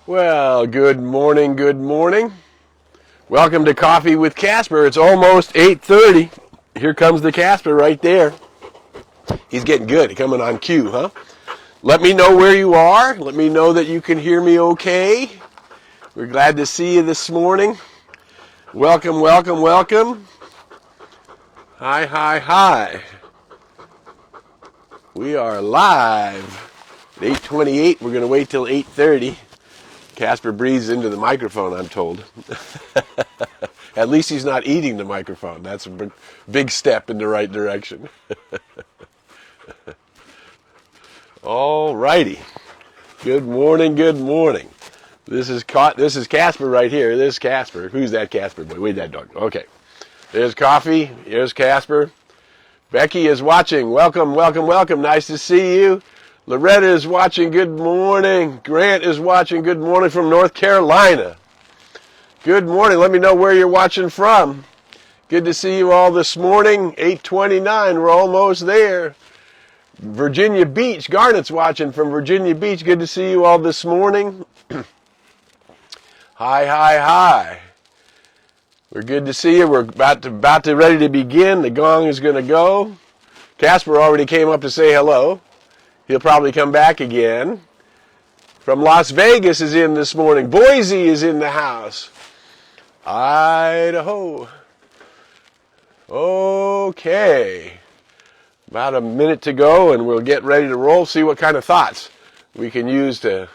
Well, good morning, good morning. Welcome to Coffee with Casper. It's almost 8:30. Here comes the Casper right there. He's getting good, coming on cue, huh? Let me know where you are. Let me know that you can hear me okay. We're glad to see you this morning. Welcome, welcome, welcome. Hi, hi, hi. We are live at 8:28. We're going to wait till 8:30. Casper breathes into the microphone, I'm told. At least he's not eating the microphone. That's a big step in the right direction. All righty. Good morning, good morning. This is Casper right here. This is Casper. Who's that Casper boy? Where'd that dog go? Okay. There's Coffee. Here's Casper. Becky is watching. Welcome, welcome, welcome. Nice to see you. Loretta is watching. Good morning. Grant is watching. Good morning from North Carolina. Good morning. Let me know where you're watching from. Good to see you all this morning. 8:29. We're almost there. Virginia Beach. Garnet's watching from Virginia Beach. Good to see you all this morning. Hi, hi, hi. We're good to see you. We're about to ready to begin. The gong is going to go. Casper already came up to say hello. He'll probably come back again. From Las Vegas is in this morning. Boise is in the house. Idaho. Okay. About a minute to go and we'll get ready to roll. See what kind of thoughts we can use to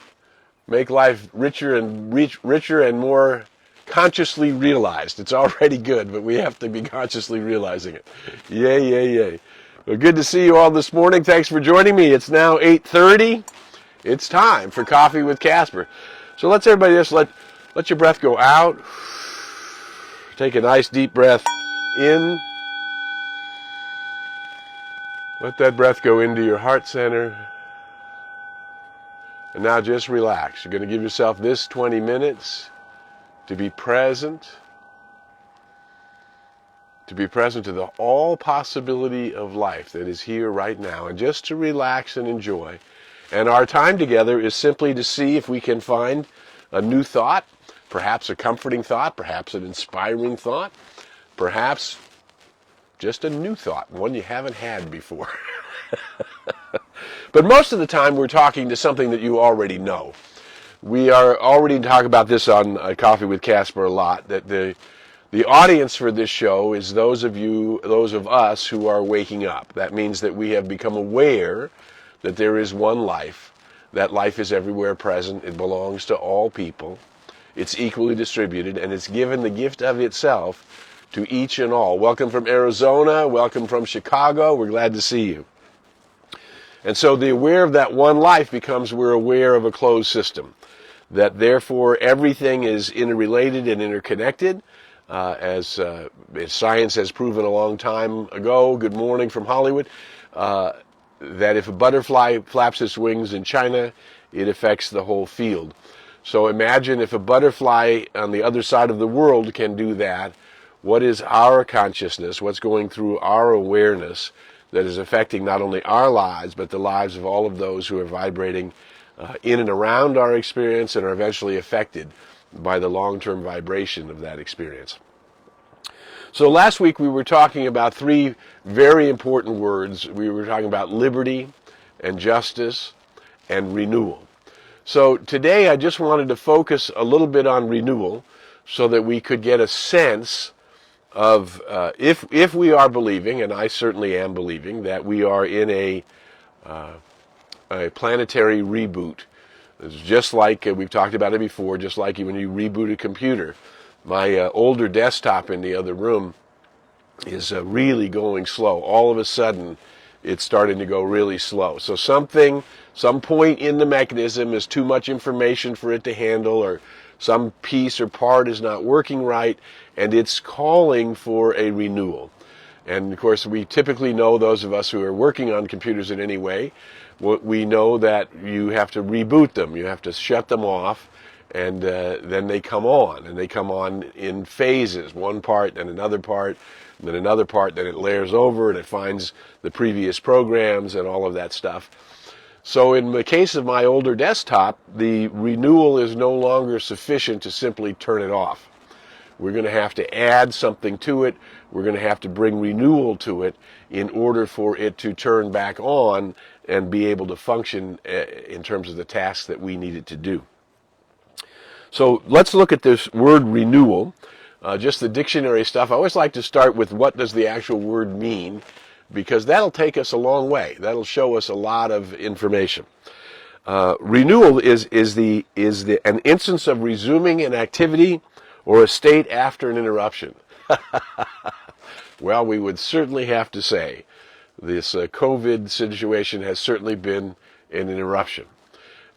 make life richer and more consciously realized. It's already good, but we have to be consciously realizing it. Yay, yay, yay. Well, good to see you all this morning. Thanks for joining me. It's now 8:30. It's time for Coffee with Casper. So let's everybody just let your breath go out. Take a nice deep breath in. Let that breath go into your heart center. And now just relax. You're going to give yourself this 20 minutes to be present. To be present to the all possibility of life that is here right now, and just to relax and enjoy. And our time together is simply to see if we can find a new thought, perhaps a comforting thought, perhaps an inspiring thought, perhaps just a new thought, one you haven't had before. But most of the time we're talking to something that you already know. We are already talking about this on Coffee with Casper a lot, that the audience for this show is those of us who are waking up. That means that we have become aware that there is one life, that life is everywhere present, it belongs to all people, it's equally distributed, and it's given the gift of itself to each and all. Welcome from Arizona, welcome from Chicago, we're glad to see you. And so the aware of that one life becomes we're aware of a closed system, that therefore everything is interrelated and interconnected. As science has proven a long time ago, good morning from Hollywood, that if a butterfly flaps its wings in China, it affects the whole field. So imagine if a butterfly on the other side of the world can do that, what is our consciousness, what's going through our awareness that is affecting not only our lives, but the lives of all of those who are vibrating in and around our experience and are eventually affected by the long-term vibration of that experience. So last week we were talking about three very important words. We were talking about liberty and justice and renewal. So today I just wanted to focus a little bit on renewal so that we could get a sense of if we are believing, and I certainly am believing, that we are in a planetary reboot. It's just like, we've talked about it before, just like when you reboot a computer. My older desktop in the other room is really going slow. All of a sudden, it's starting to go really slow. So some point in the mechanism is too much information for it to handle, or some piece or part is not working right, and it's calling for a renewal. And of course, we typically know, those of us who are working on computers in any way, we know that you have to reboot them. You have to shut them off, and then they come on. And they come on in phases, one part, then another part, and then another part, then it layers over, and it finds the previous programs and all of that stuff. So in the case of my older desktop, the renewal is no longer sufficient to simply turn it off. We're going to have to add something to it. We're going to have to bring renewal to it in order for it to turn back on and be able to function in terms of the tasks that we need it to do. So let's look at this word renewal, just the dictionary stuff. I always like to start with what does the actual word mean, because that'll take us a long way. That'll show us a lot of information. Renewal is an instance of resuming an activity or a state after an interruption. Well, we would certainly have to say this COVID situation has certainly been an interruption.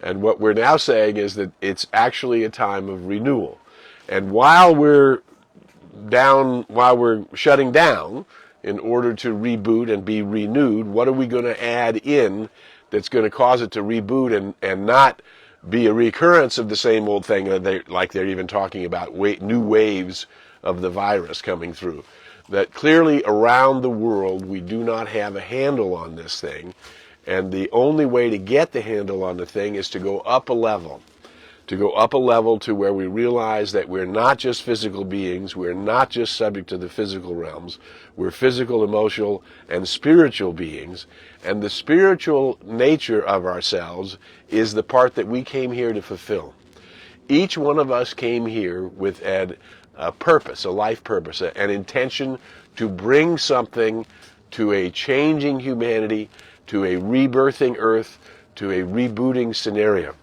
And what we're now saying is that it's actually a time of renewal. And while we're shutting down in order to reboot and be renewed, what are we going to add in that's going to cause it to reboot and not be a recurrence of the same old thing, like they're even talking about new waves of the virus coming through? That clearly around the world we do not have a handle on this thing, and the only way to get the handle on the thing is to go up a level. To go up a level to where we realize that we're not just physical beings, we're not just subject to the physical realms, we're physical, emotional, and spiritual beings, and the spiritual nature of ourselves is the part that we came here to fulfill. Each one of us came here with a purpose, a life purpose, an intention to bring something to a changing humanity, to a rebirthing earth, to a rebooting scenario.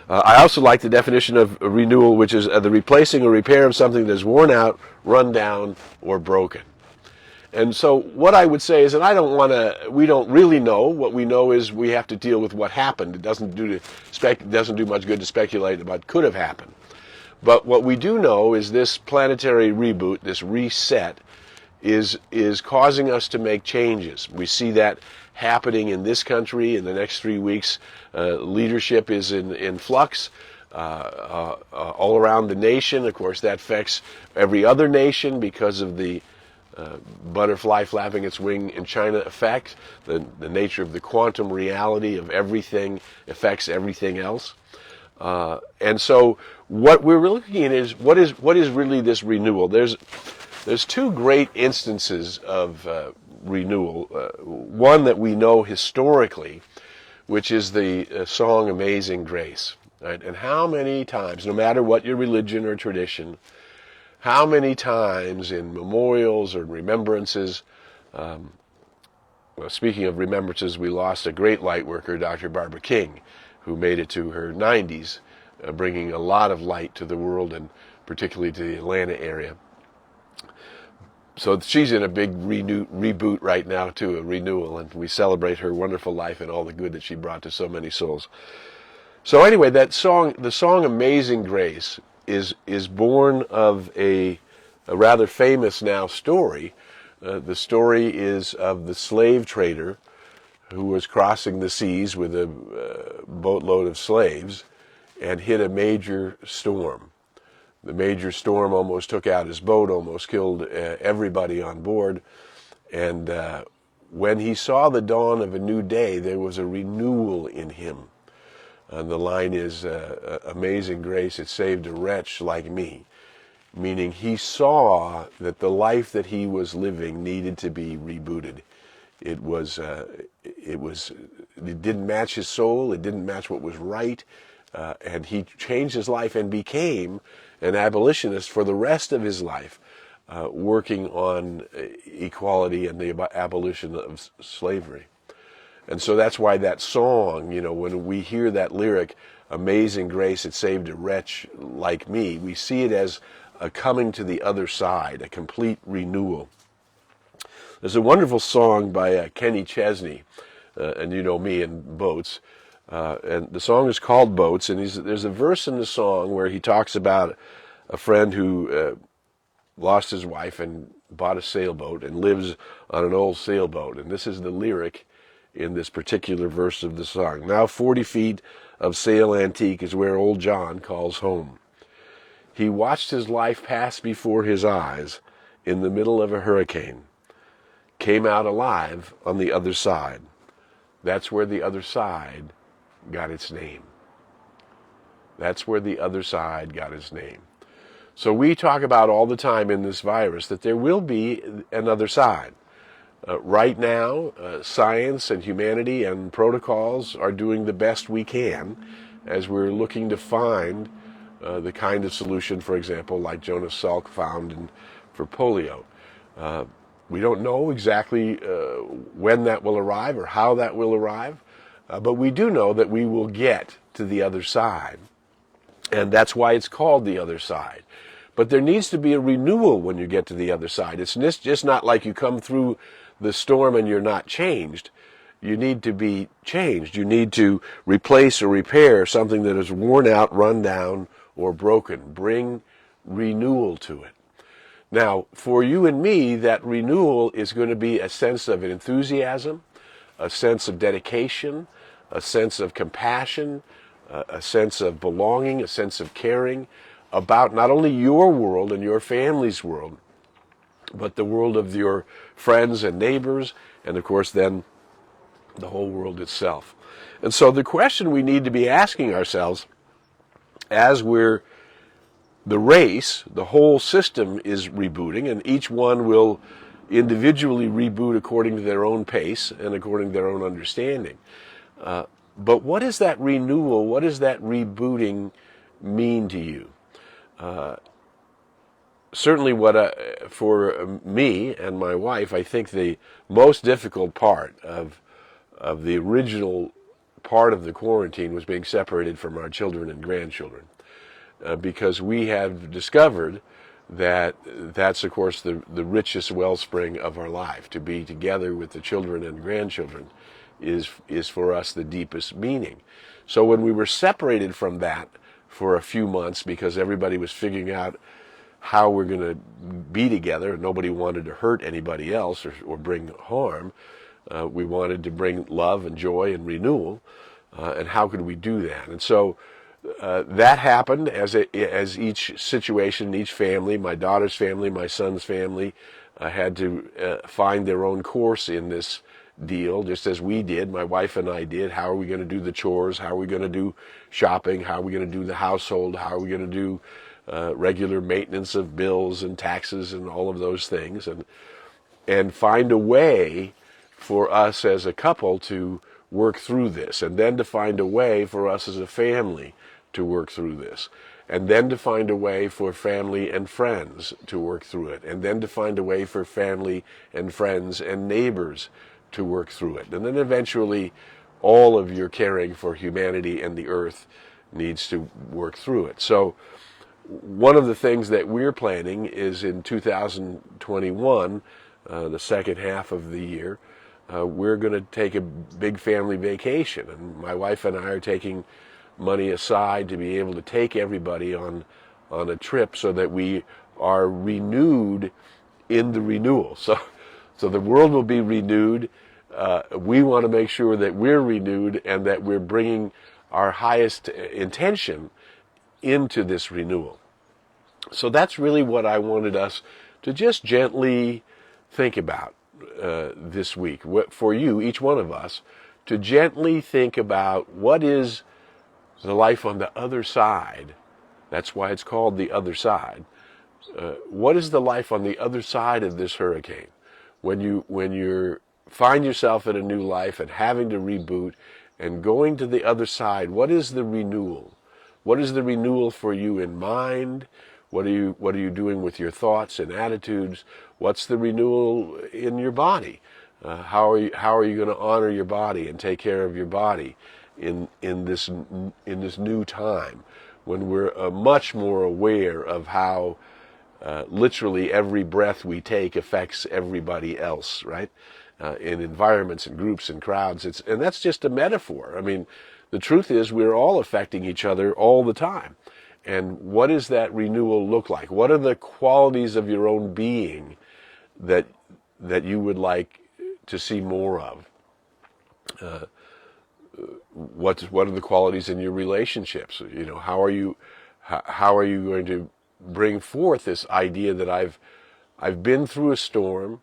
I also like the definition of renewal, which is the replacing or repair of something that is worn out, run down, or broken. And so what I would say is that we don't really know. What we know is we have to deal with what happened. It doesn't do much good to speculate about what could have happened. But what we do know is this planetary reboot, this reset, is causing us to make changes. We see that happening in this country in the next 3 weeks. Leadership is in flux all around the nation. Of course, that affects every other nation because of the butterfly flapping its wing in China effect. The nature of the quantum reality of everything affects everything else. And so what we're looking at is what is really this renewal. There's two great instances of renewal. One that we know historically, which is the song Amazing Grace. Right? And how many times, no matter what your religion or tradition, how many times in memorials or remembrances, speaking of remembrances, we lost a great light worker, Dr. Barbara King, who made it to her 90s, bringing a lot of light to the world and particularly to the Atlanta area. So she's in a big reboot right now, too, a renewal, and we celebrate her wonderful life and all the good that she brought to so many souls. So anyway, the song Amazing Grace is born of a rather famous now story. The story is of the slave trader who was crossing the seas with a boatload of slaves and hit a major storm. The major storm almost took out his boat, almost killed everybody on board. And when he saw the dawn of a new day, there was a renewal in him. And the line is, amazing grace, it saved a wretch like me. Meaning he saw that the life that he was living needed to be rebooted. It didn't match his soul, it didn't match what was right. And he changed his life and became an abolitionist for the rest of his life, working on equality and the abolition of slavery. And so that's why that song, when we hear that lyric, Amazing Grace, it saved a wretch like me, we see it as a coming to the other side, a complete renewal. There's a wonderful song by Kenny Chesney, and you know me and boats, and the song is called Boats, and there's a verse in the song where he talks about a friend who lost his wife and bought a sailboat and lives on an old sailboat. And this is the lyric in this particular verse of the song. Now 40 feet of sail antique is where old John calls home. He watched his life pass before his eyes in the middle of a hurricane, came out alive on the other side. That's where the other side got its name. That's where the other side got its name. So we talk about all the time in this virus that there will be another side. Right now, science and humanity and protocols are doing the best we can as we're looking to find the kind of solution, for example, like Jonas Salk found for polio. We don't know exactly when that will arrive or how that will arrive, but we do know that we will get to the other side. And that's why it's called the other side. But there needs to be a renewal when you get to the other side. It's just not like you come through the storm and you're not changed. You need to be changed. You need to replace or repair something that is worn out, run down, or broken. Bring renewal to it. Now, for you and me, that renewal is going to be a sense of enthusiasm, a sense of dedication, a sense of compassion, a sense of belonging, a sense of caring about not only your world and your family's world, but the world of your friends and neighbors, and of course then the whole world itself. And so the question we need to be asking ourselves as the race, the whole system is rebooting, and each one will individually reboot according to their own pace and according to their own understanding. But what is that renewal, what does that rebooting mean to you? Certainly for me and my wife, I think the most difficult part of the original part of the quarantine was being separated from our children and grandchildren. Because we have discovered that that's, of course, the richest wellspring of our life. To be together with the children and grandchildren is for us the deepest meaning. So when we were separated from that for a few months because everybody was figuring out how we're going to be together, nobody wanted to hurt anybody else or bring harm, we wanted to bring love and joy and renewal, and how could we do that? And so that happened as each situation, each family, my daughter's family, my son's family, had to find their own course in this deal, just as we did, my wife and I did. How are we going to do the chores? How are we going to do shopping? How are we going to do the household? How are we going to do regular maintenance of bills and taxes and all of those things? And find a way for us as a couple to work through this, and then to find a way for us as a family to work through this, and then to find a way for family and friends to work through it, and then to find a way for family and friends and neighbors to work through it. And then eventually all of your caring for humanity and the earth needs to work through it. So one of the things that we're planning is in 2021, the second half of the year, we're going to take a big family vacation. And my wife and I are taking money aside to be able to take everybody on a trip so that we are renewed in the renewal. So the world will be renewed. We want to make sure that we're renewed and that we're bringing our highest intention into this renewal. So that's really what I wanted us to just gently think about this week. For you, each one of us, to gently think about what is the life on the other side. That's why it's called the other side. What is the life on the other side of this hurricane? When you find yourself in a new life and having to reboot and going to the other side, what is the renewal? What is the renewal for you in mind? What are you doing with your thoughts and attitudes? What's the renewal in your body? How are you going to honor your body and take care of your body in this new time when we're much more aware of how literally every breath we take affects everybody else, right? In environments and groups and crowds. And that's just a metaphor. I mean, the truth is we're all affecting each other all the time. And what does that renewal look like? What are the qualities of your own being that you would like to see more of? What are the qualities in your relationships? You know, how are you going to bring forth this idea that I've been through a storm,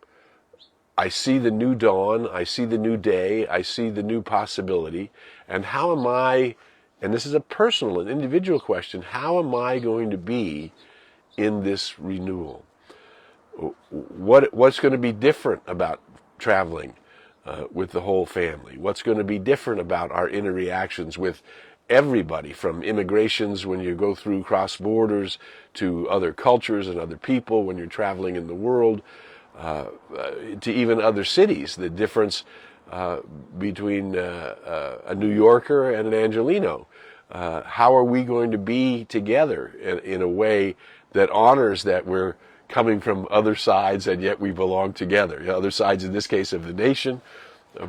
I see the new dawn, I see the new day, I see the new possibility, and how am I, and this is a personal and individual question, how am I going to be in this renewal? What's going to be different about traveling with the whole family? What's going to be different about our interactions with everybody, from immigrations when you go through cross borders to other cultures and other people when you're traveling in the world, to even other cities? The difference between a New Yorker and an Angelino. How are we going to be together in a way that honors that we're coming from other sides and yet we belong together? Other sides, in this case, of the nation.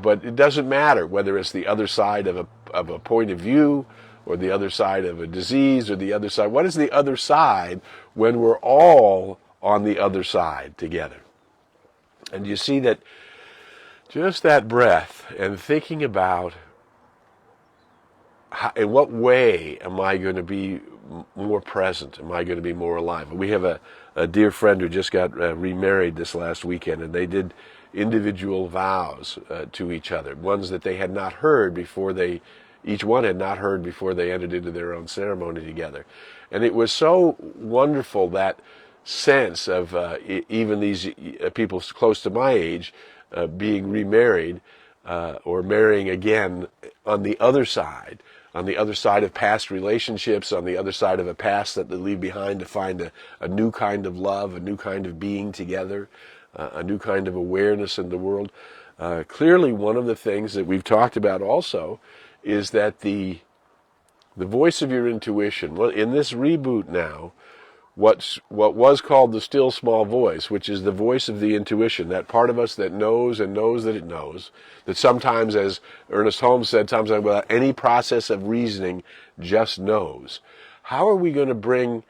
But it doesn't matter whether it's the other side of a point of view, or the other side of a disease, or the other side. What is the other side when we're all on the other side together? And you see that just that breath and thinking about in what way am I going to be more present? Am I going to be more alive? We have a dear friend who just got remarried this last weekend, and they did individual vows to each other, ones that they had not heard before each one had not heard before they entered into their own ceremony together. And it was so wonderful, that sense of even these people close to my age being remarried or marrying again on the other side of past relationships, on the other side of a past that they leave behind to find a new kind of love, a new kind of being together, a new kind of awareness in the world. Clearly, one of the things that we've talked about also is that the voice of your intuition, well, in this reboot now, what was called the still small voice, which is the voice of the intuition, that part of us that knows and knows that it knows, that sometimes, as Ernest Holmes said, sometimes without any process of reasoning, just knows. How are we going to bring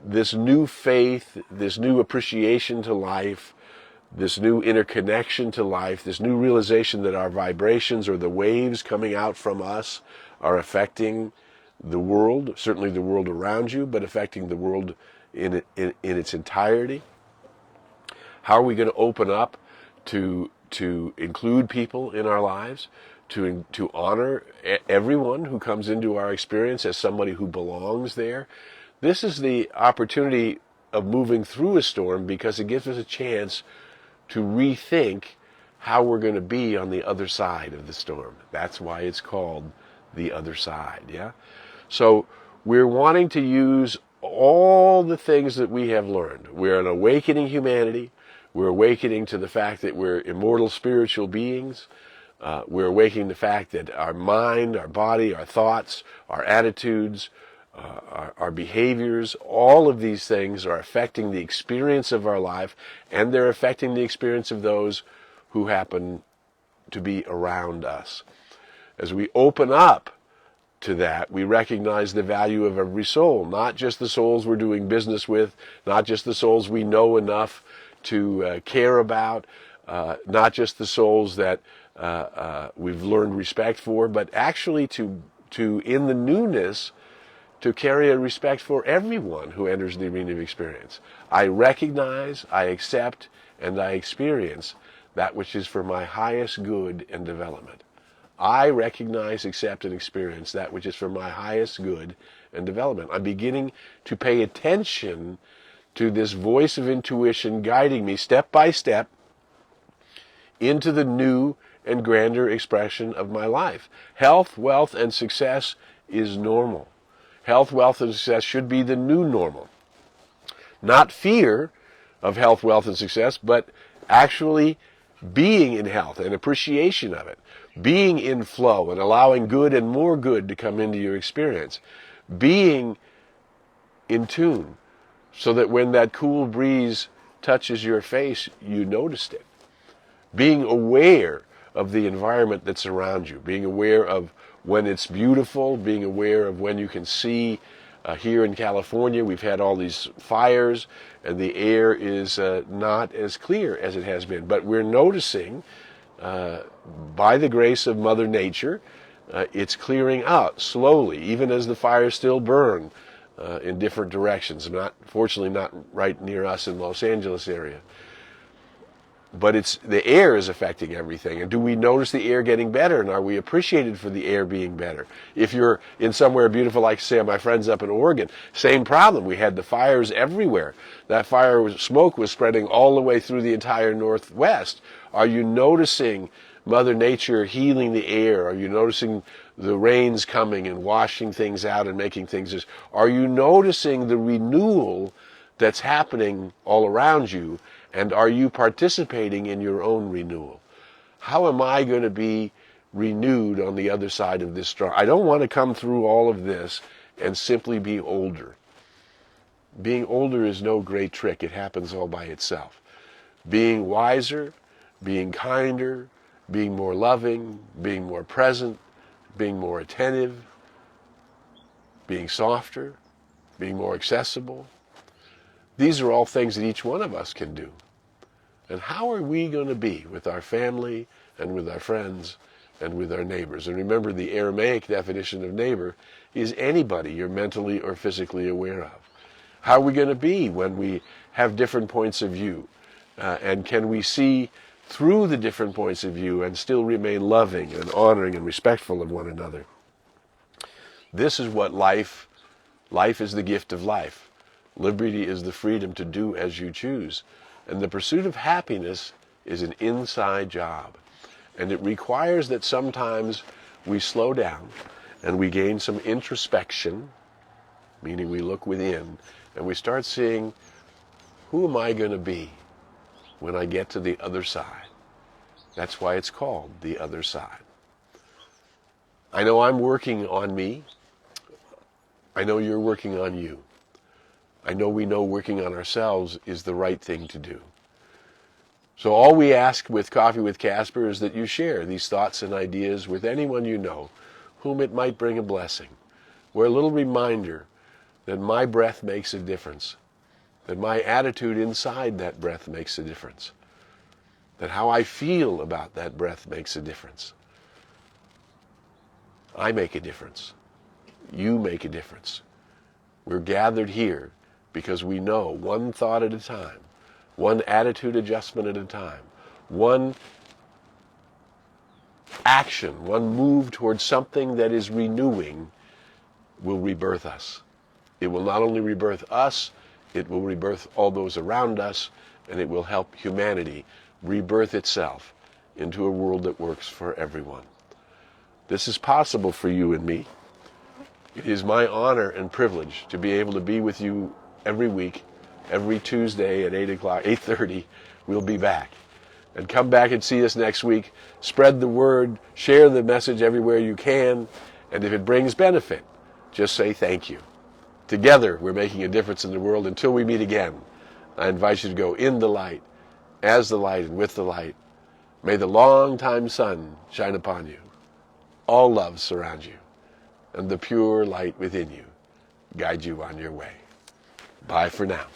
this new faith, this new appreciation to life, this new interconnection to life, this new realization that our vibrations, or the waves coming out from us, are affecting the world, certainly the world around you, but affecting the world in its entirety? How are we going to open up to include people in our lives, to honor everyone who comes into our experience as somebody who belongs there? This is the opportunity of moving through a storm, because it gives us a chance to rethink how we're going to be on the other side of the storm. That's why it's called the other side, yeah? So we're wanting to use all the things that we have learned. We're an awakening humanity. We're awakening to the fact that we're immortal spiritual beings. We're awakening the fact that our mind, our body, our thoughts, our attitudes, our behaviors, all of these things are affecting the experience of our life, and they're affecting the experience of those who happen to be around us. As we open up to that, we recognize the value of every soul, not just the souls we're doing business with, not just the souls we know enough to care about, not just the souls that we've learned respect for, but actually to in the newness, to carry a respect for everyone who enters the arena of experience. I recognize, I accept, and I experience that which is for my highest good and development. I recognize, accept, and experience that which is for my highest good and development. I'm beginning to pay attention to this voice of intuition guiding me step by step into the new and grander expression of my life. Health, wealth, and success is normal. Health, wealth, and success should be the new normal. Not fear of health, wealth, and success, but actually being in health and appreciation of it. Being in flow and allowing good and more good to come into your experience. Being in tune so that when that cool breeze touches your face, you noticed it. Being aware of the environment that's around you. Being aware of when it's beautiful, being aware of when you can see. Here in California, we've had all these fires, and the air is not as clear as it has been. But we're noticing, by the grace of Mother Nature, it's clearing out slowly, even as the fires still burn in different directions. Fortunately, not right near us in Los Angeles area. but it's the air is affecting everything. And do we notice the air getting better? And are we appreciated for the air being better? If you're in somewhere beautiful, like say my friends up in Oregon, same problem. We had the fires everywhere. That smoke was spreading all the way through the entire Northwest. Are you noticing Mother Nature healing the air? Are you noticing the rains coming and washing things out and making things? Are you noticing the renewal that's happening all around you? And are you participating in your own renewal? How am I going to be renewed on the other side of this storm? I don't want to come through all of this and simply be older. Being older is no great trick. It happens all by itself. Being wiser, being kinder, being more loving, being more present, being more attentive, being softer, being more accessible. These are all things that each one of us can do. And how are we going to be with our family and with our friends and with our neighbors? And remember, the Aramaic definition of neighbor is anybody you're mentally or physically aware of. How are we going to be when we have different points of view? And can we see through the different points of view and still remain loving and honoring and respectful of one another? This is what life is the gift of life. Liberty is the freedom to do as you choose. And the pursuit of happiness is an inside job. And it requires that sometimes we slow down and we gain some introspection, meaning we look within, and we start seeing, who am I going to be when I get to the other side? That's why it's called the other side. I know I'm working on me. I know you're working on you. I know we know working on ourselves is the right thing to do. So all we ask with Coffee with Casper is that you share these thoughts and ideas with anyone you know whom it might bring a blessing. We're a little reminder that my breath makes a difference, that my attitude inside that breath makes a difference, that how I feel about that breath makes a difference. I make a difference. You make a difference. We're gathered here because we know one thought at a time, one attitude adjustment at a time, one action, one move towards something that is renewing will rebirth us. It will not only rebirth us, it will rebirth all those around us, and it will help humanity rebirth itself into a world that works for everyone. This is possible for you and me. It is my honor and privilege to be able to be with you every week, every Tuesday at 8 o'clock, 8:30, we'll be back. And come back and see us next week. Spread the word, share the message everywhere you can, and if it brings benefit, just say thank you. Together, we're making a difference in the world. Until we meet again, I invite you to go in the light, as the light, and with the light. May the long-time sun shine upon you. All love surround you, and the pure light within you guide you on your way. Bye for now.